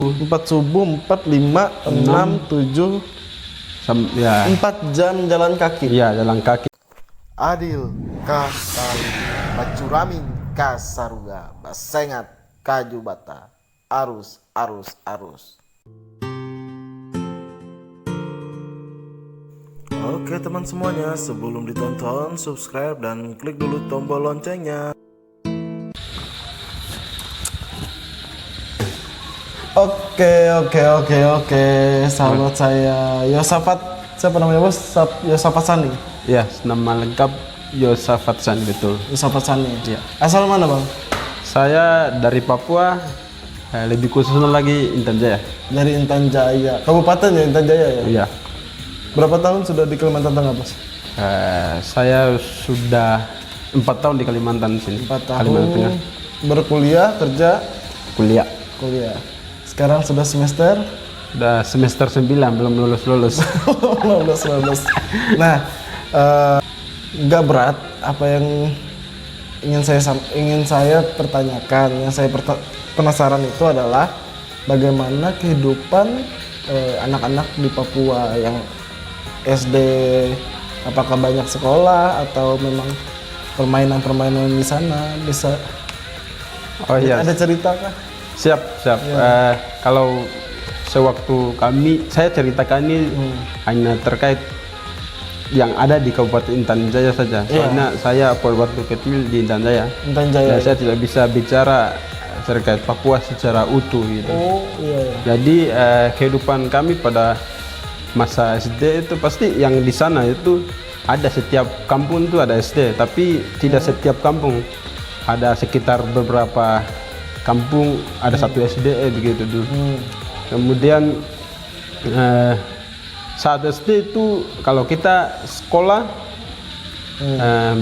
4 subuh, 4, 5, 6, 7, Ya. 4 jam jalan kaki. Iya, jalan kaki. Adil Kasari Bacuramin Kasaruga Basengat Kajubata Arus Arus Arus. Oke teman semuanya, sebelum ditonton subscribe dan klik dulu tombol loncengnya. Oke, sahabat saya Yosafat, siapa namanya bos? Yosafat Sani. Ya, nama lengkap Yosafat Sani, betul. Yosafat Sani. Iya. Asal mana bang? Saya dari Papua, lebih khususnya lagi Intan Jaya. Dari Intan Jaya, kabupaten ya Intan Jaya ya? Iya. Berapa tahun sudah di Kalimantan Tengah bos? Saya sudah 4 tahun di Kalimantan sini. 4 tahun. Kalimantan Tengah. Berkuliah, kerja? Kuliah. Sekarang sudah semester? Udah semester 9, belum lulus. Lulus. Nah, nggak berat apa yang ingin saya pertanyakan, yang saya penasaran itu adalah bagaimana kehidupan anak-anak di Papua yang SD, apakah banyak sekolah atau memang permainan-permainan di sana bisa? Oh iya. Ada cerita kah? Siap. Ya. Kalau sewaktu saya ceritakan ini hanya terkait yang ada di Kabupaten Intan Jaya saja. Soalnya saya waktu kecil di Intan Jaya. Intan Jaya. Saya tidak bisa bicara terkait Papua secara utuh gitu. Oh iya. Jadi kehidupan kami pada masa SD itu pasti yang di sana itu ada, setiap kampung itu ada SD, tapi tidak setiap kampung. Ada sekitar beberapa kampung ada satu SD begitu dulu. Kemudian saat SD itu kalau kita sekolah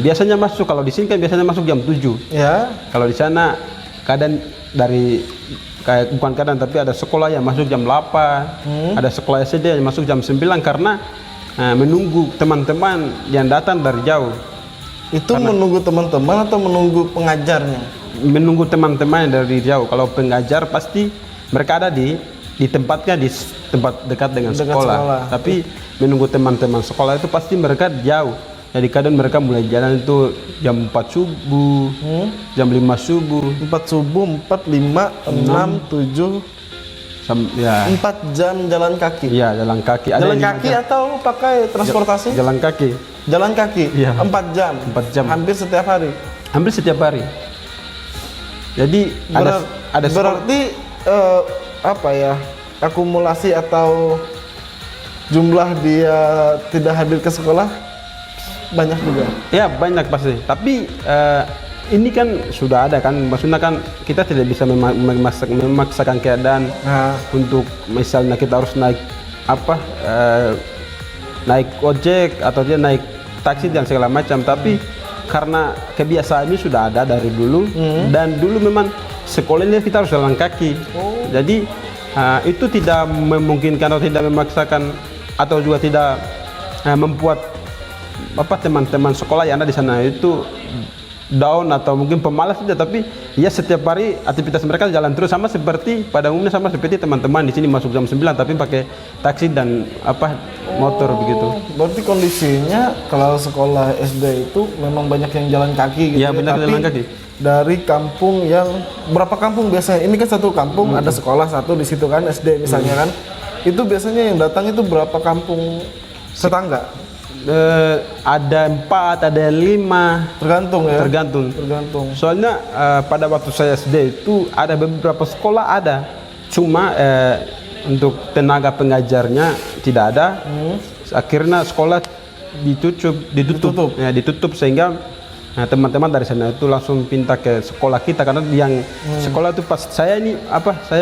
biasanya masuk, kalau di sini kan biasanya masuk jam 7. Ya. Kalau di sana kadang bukan kadang, tapi ada sekolah yang masuk jam 8, ada sekolah SD yang masuk jam 9 karena menunggu teman-teman yang datang dari jauh. Itu menunggu teman-teman atau menunggu pengajarnya? Menunggu teman-teman dari jauh. Kalau pengajar pasti mereka ada ditempatnya di tempat dekat dengan sekolah. Tapi menunggu teman-teman sekolah itu pasti mereka jauh. Jadi kadang mereka mulai jalan itu jam 4 subuh, jam 5 subuh. 4 subuh, 4, 5, 6, 7, 4 jam jalan kaki. Iya, jalan kaki. Ada Jalan kaki atau pakai transportasi? Jalan kaki. Jalan kaki. Iya. 4 jam. 4 jam. Hampir setiap hari. Hampir setiap hari. Jadi ada berarti apa ya? Akumulasi atau jumlah dia tidak hadir ke sekolah banyak juga. Ya banyak pasti. Tapi ini kan sudah ada kan, maksudnya kan kita tidak bisa memaksakan keadaan untuk misalnya kita harus naik naik ojek atau dia naik taksi dan segala macam. Tapi karena kebiasaan ini sudah ada dari dulu, dan dulu memang sekolahnya kita harus jalan kaki. Jadi itu tidak memungkinkan atau tidak memaksakan atau juga tidak membuat teman-teman sekolah yang ada di sana itu down atau mungkin pemalas saja, tapi ya setiap hari aktivitas mereka jalan terus, sama seperti pada umumnya, sama seperti teman-teman di sini masuk jam 9 tapi pakai taksi dan motor begitu. Berarti kondisinya kalau sekolah SD itu memang banyak yang jalan kaki gitu. Ya, benar, tapi jalan kaki. Dari kampung yang berapa kampung biasanya? Ini kan satu kampung ada sekolah satu di situ kan, SD misalnya kan. Itu biasanya yang datang itu berapa kampung tetangga? Ada 4, ada 5, tergantung ya. Tergantung. Soalnya pada waktu saya SD itu ada beberapa sekolah ada, cuma untuk tenaga pengajarnya tidak ada. Akhirnya sekolah ditutup sehingga teman-teman dari sana itu langsung pindah ke sekolah kita, karena yang sekolah itu pas saya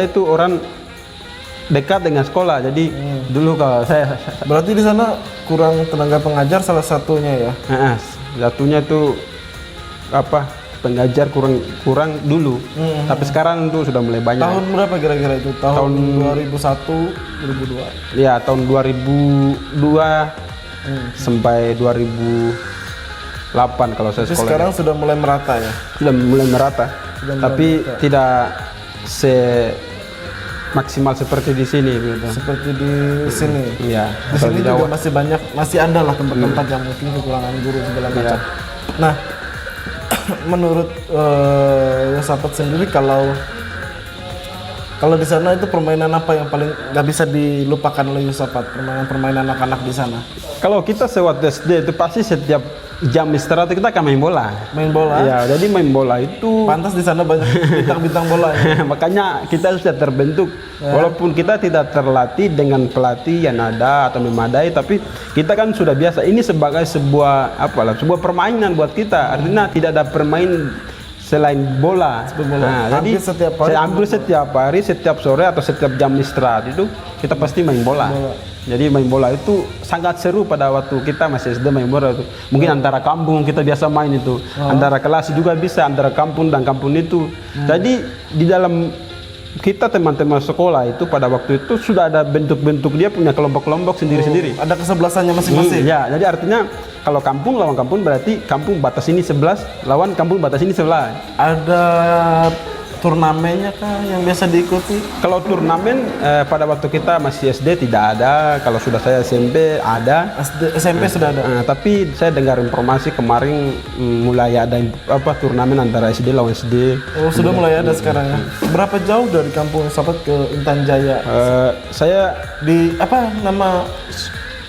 itu orang dekat dengan sekolah. Jadi dulu kalau saya berarti di sana kurang tenaga pengajar salah satunya ya. Satunya itu pengajar kurang dulu. Tapi sekarang itu sudah mulai banyak. Tahun berapa kira-kira itu? Tahun 2001, 2002. Ya, tahun 2002 sampai 2008 kalau saya sekolah. Sekarang sudah mulai merata ya. Sudah mulai merata. Tapi tidak maksimal seperti di sini gitu. seperti di sini. Iya. Di Atau sini di Jawa. juga masih banyak, masih ada lah tempat-tempat yang mungkin kekurangan guru segala macam. Nah, menurut Yosafat sendiri, kalau di sana itu permainan apa yang paling nggak bisa dilupakan oleh Yosafat? Permainan anak-anak di sana. Kalau kita sewaktu SD itu pasti setiap jam istirahat kita akan main bola. Main bola. Ya, jadi main bola itu Pantas di sana banyak bintang-bintang bola ya. makanya kita sudah terbentuk. Walaupun kita tidak terlatih dengan pelatih yang ada atau memadai, tapi kita kan sudah biasa. Ini sebagai sebuah permainan buat kita. Artinya tidak ada permain selain bola. Nah, jadi saya ambil setiap hari, setiap sore atau setiap jam istirahat itu kita pasti main bola. Jadi main bola itu sangat seru pada waktu kita masih SD main bola itu. Mungkin antara kampung kita biasa main itu, antara kelas juga bisa, antara kampung dan kampung itu. Jadi di dalam kita teman-teman sekolah itu pada waktu itu sudah ada bentuk-bentuk, dia punya kelompok-kelompok sendiri-sendiri. Ada kesebelasannya masing-masing. Ya, jadi artinya kalau kampung lawan kampung berarti kampung batas ini 11 lawan kampung batas ini 11. Ada turnamennya kah yang biasa diikuti? Kalau turnamen pada waktu kita masih SD tidak ada, kalau sudah saya SMP ada. SMP sudah ada. Tapi saya dengar informasi kemarin mulai ada turnamen antara SD lawan SD. Oh, sudah mulai ada sekarang ya. Berapa jauh dari kampung Yosafat ke Intan Jaya? Saya di apa nama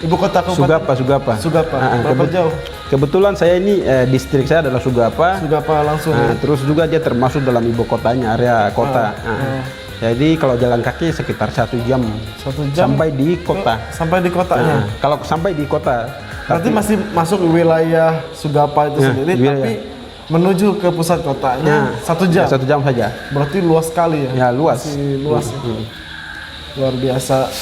ibu kota kabupaten? Sugapa. Berapa jauh? Kebetulan saya ini distrik saya adalah Sugapa. Sugapa langsung. Terus juga dia termasuk dalam ibu kotanya, area kota. Jadi kalau jalan kaki sekitar 1 jam. 1 jam sampai di kota. Sampai di kotanya. Kalau sampai di kota. Berarti masih masuk wilayah Sugapa itu sendiri, tapi menuju ke pusat kotanya 1 jam. 1 jam saja. Berarti luas sekali ya. Ya, luas. Masih luas. Luar biasa.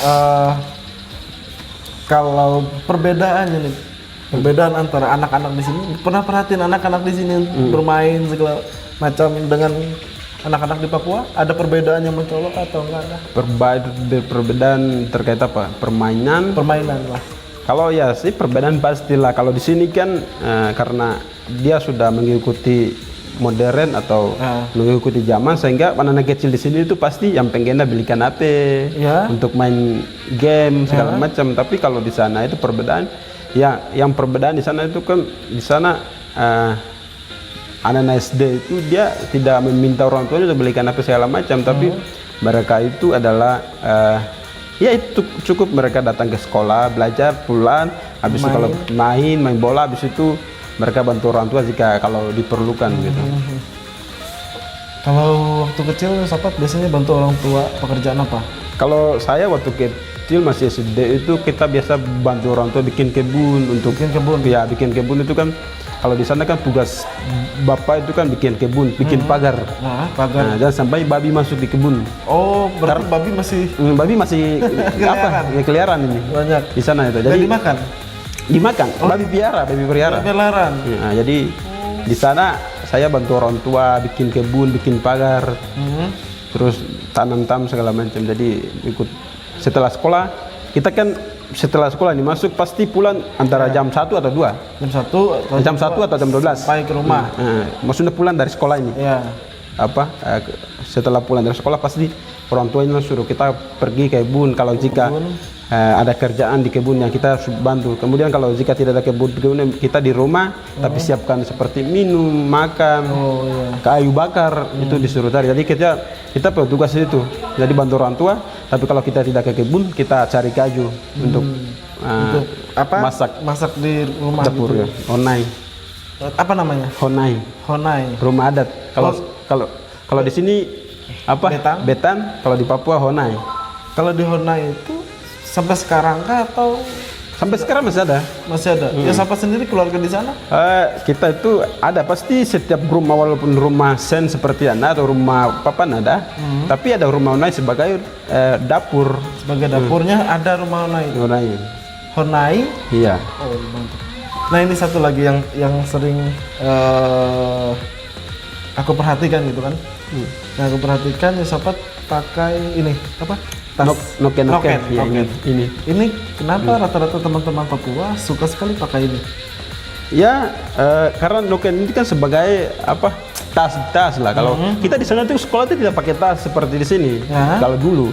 Kalau perbedaannya nih, perbedaan antara anak-anak di sini, pernah perhatiin anak-anak di sini bermain segala macam dengan anak-anak di Papua? Ada perbedaan yang mencolok atau enggak ada? Perbedaan terkait apa? Permainan lah. Kalau ya sih perbedaan pastilah. Kalau di sini kan karena dia sudah mengikuti modern atau mengikuti zaman, sehingga anak-anak kecil di sini itu pasti yang pengennya belikan HP untuk main game segala macam. Tapi kalau di sana itu perbedaan. Ya, yang perbedaan di sana itu kan di sana anak-anak SD itu dia tidak meminta orang tuanya untuk belikan apa segala macam, tapi mereka itu adalah ya itu cukup mereka datang ke sekolah, belajar, pulang, habis itu kalau main bola, habis itu mereka bantu orang tua jika kalau diperlukan gitu. Kalau waktu kecil Sapat biasanya bantu orang tua pekerjaan apa? Kalau saya waktu kecil masih SD itu kita biasa bantu orang tua bikin kebun bikin kebun itu kan kalau di sana kan tugas bapak itu kan bikin kebun, bikin pagar. Nah, jangan sampai babi masuk di kebun. Oh, berarti babi masih keliaran ini. Banyak di sana itu. Jadi dimakan. Babi pelihara. Nah, jadi di sana saya bantu orang tua bikin kebun, bikin pagar. Terus tanam segala macam. Jadi ikut setelah sekolah, kita kan setelah sekolah ini masuk pasti pulang antara jam 1 atau 2. Jam 1 atau jam 12. Sampai ke rumah. Maksudnya pulang dari sekolah ini. Setelah pulang dari sekolah pasti orang tuanya suruh kita pergi ke kebun kalau jika ada kerjaan di kebun yang kita bantu. Kemudian kalau jika tidak ada kebun kita di rumah tapi siapkan seperti minum, makan, kayu bakar itu disuruh cari. Jadi kita petugas itu. Jadi bantu orang tua, tapi kalau kita tidak ke kebun kita cari kayu untuk masak di rumah dapur gitu. Honai. Apa namanya? Honai. Rumah adat. Kalau di sini betan, kalau di Papua honai. Kalau di honai itu sampai sekarang kah atau sampai sekarang masih ada? Masih ada. Ya Sapat sendiri keluarga di sana? Kita itu ada pasti setiap rumah, walaupun rumah sen seperti anak atau rumah papan ada, tapi ada rumah honai sebagai dapur. Sebagai dapurnya ada rumah honai. Honai? Iya. Oh, mantap. Nah, ini satu lagi yang sering aku perhatikan gitu kan. Nah, aku perhatikan ya Sapat pakai ini apa? Tas noken. Ya, ini kenapa rata-rata teman-teman Papua suka sekali pakai ini? Ya, karena noken ini kan sebagai tas lah. Kalau kita di sana tuh sekolah itu tidak pakai tas seperti di sini. Kalau dulu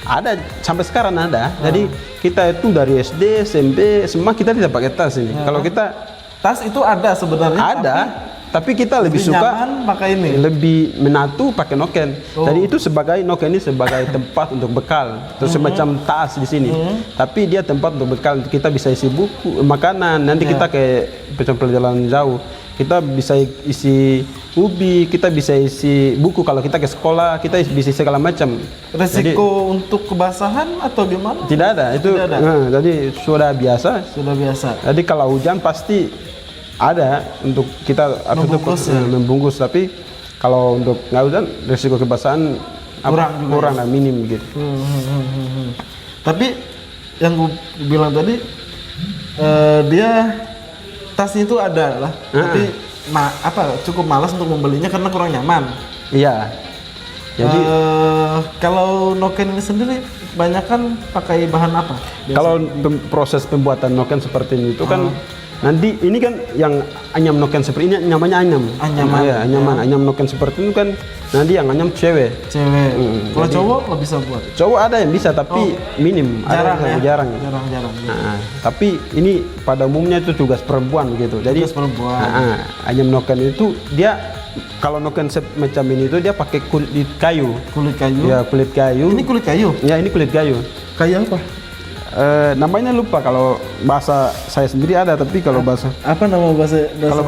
Ada sampai sekarang ada. Jadi kita itu dari SD, SMP, semua kita tidak pakai tas ini. Kalau kita Tas itu ada sebenarnya. ada, tapi kita lebih Lebih suka nyaman pakai ini. lebih menatu pakai noken. Oh. Jadi itu sebagai noken ini sebagai tempat untuk bekal, terus semacam tas di sini. Tapi dia tempat untuk bekal, kita bisa isi buku, makanan. Nanti kita ke perjalanan jauh, kita bisa isi ubi, kita bisa isi buku. Kalau kita ke sekolah, kita bisa segala macam. Resiko untuk kebasahan atau gimana? Tidak ada itu. Tidak ada. Jadi sudah biasa. Sudah biasa. Jadi kalau hujan pasti ada untuk kita harus Membungkus, membungkus. Tapi kalau untuk nggak hujan, risiko kebasahan kurang lah, minim gitu. Tapi yang gue bilang tadi, dia tasnya itu ada lah, tapi cukup malas untuk membelinya karena kurang nyaman. Iya. Jadi kalau noken ini sendiri banyak kan pakai bahan apa? kalau proses pembuatan noken seperti ini itu kan nanti ini kan yang anyam noken seperti ini namanya anyam. Anyaman. Iya, anyaman. Anyam noken seperti itu kan nanti yang anyam cewek. Cewek. Kalau jadi- cowok nggak bisa buat. Cowok ada yang bisa tapi minim. Jarang Ada yang ya? jarang. Jarang. Nah, tapi ini pada umumnya itu tugas perempuan gitu. Jadi Tugas perempuan. anyam noken itu dia kalau noken macam ini itu dia pakai kulit kayu. Kulit kayu. Ya, kulit kayu. Ini kulit kayu. Ya, ini kulit kayu. Kayu apa? Namanya lupa, kalau bahasa saya sendiri ada, tapi kalau bahasa Apa nama bahasa? kalau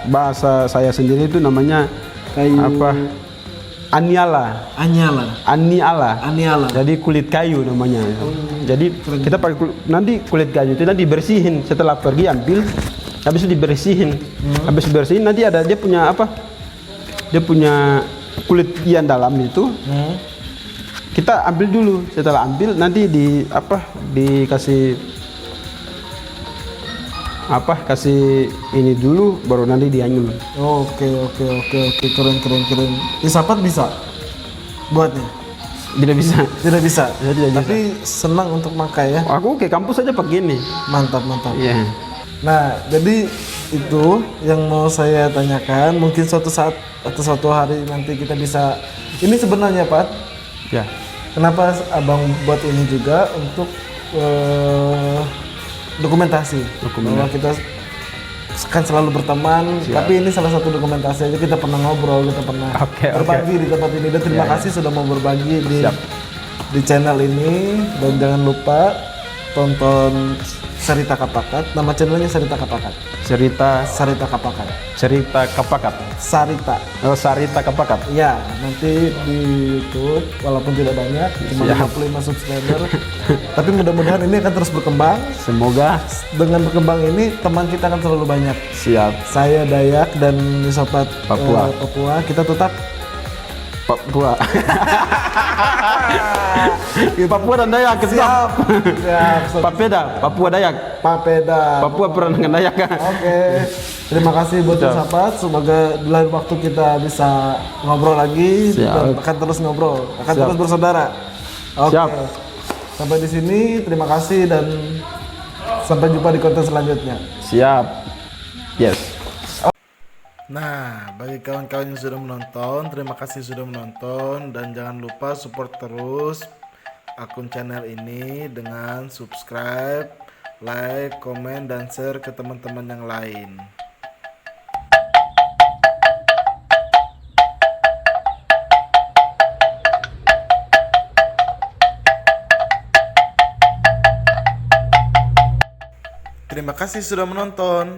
bahasa saya sendiri itu namanya kayu. apa? Aniala. Aniala. Jadi kulit kayu namanya. Jadi kita pakai nanti kulit kayu itu nanti dibersihin setelah pergi ambil, habis itu dibersihin. Habis dibersihin nanti ada dia punya apa? Dia punya kulit yang dalam itu. Kita ambil dulu, setelah ambil nanti dikasih kasih ini dulu, baru nanti dianyam. Oke, keren. Isapat bisa buatnya? Tidak bisa. Tidak bisa. Ya, tidak bisa. Tapi senang untuk pakai ya. Aku ke kampus aja pakai ini. Mantap. Iya. Nah, jadi itu yang mau saya tanyakan. Mungkin suatu saat atau suatu hari nanti kita bisa. Ini sebenarnya Pak, Ya. kenapa abang buat ini juga untuk dokumentasi. Bahwa kita kan selalu berteman, tapi ini salah satu dokumentasi aja. Kita pernah ngobrol, kita pernah Oke. berbagi di tempat ini. Dan terima kasih sudah mau berbagi di channel ini. Dan jangan lupa tonton Sarita Kapakat. Nama channelnya Sarita Kapakat. Sarita Kapakat. Cerita Kapakat. Sarita. Oh, Sarita Kapakat. Ya, nanti di YouTube walaupun tidak banyak, cuma 55 subscriber. Tapi mudah-mudahan ini akan terus berkembang. Semoga Dengan berkembang ini teman kita akan selalu banyak. siap. Saya Dayak dan sobat Papua. Papua. Kita tetap Papua. Papua dan Dayak siap. Papua Dayak. Papeda. Papua pernah dengan Dayak. Oke. Terima kasih buat sahabat. Semoga di lain waktu kita bisa ngobrol lagi. Siap. Dan akan terus ngobrol, akan Siap. terus bersaudara. Oke. Siap. Sampai di sini. Terima kasih dan sampai jumpa di konten selanjutnya. Siap. Yes. Nah, bagi kawan-kawan yang sudah menonton, terima kasih sudah menonton dan jangan lupa support terus akun channel ini dengan subscribe, like, komen, dan share ke teman-teman yang lain. Terima kasih sudah menonton.